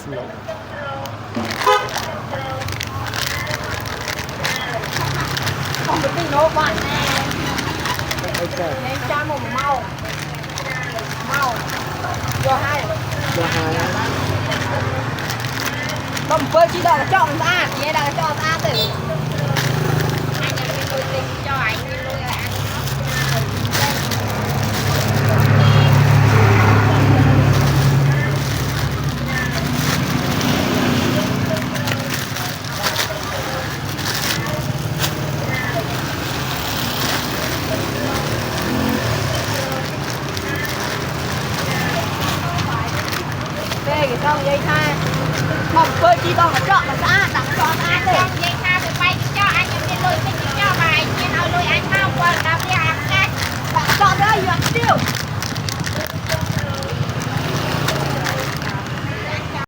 Không có gì đâu bạn nè. Nên cho một màu. Màu. Cho hai. Đồng phơi chỉ đợi chọn ra, chỉ đợi chọn ra từ. Anh em đi nuôi tình cho anh đi nuôi ăn. Cái xong dây tha mỏng phơi chỉ bằng chọn mà xã đặng chọn ai đây dây tha thì bay cho anh em đi lùi cái cho bài trên ao lùi anh mau qua làm đi ăn cái chọn đây dọn tiêu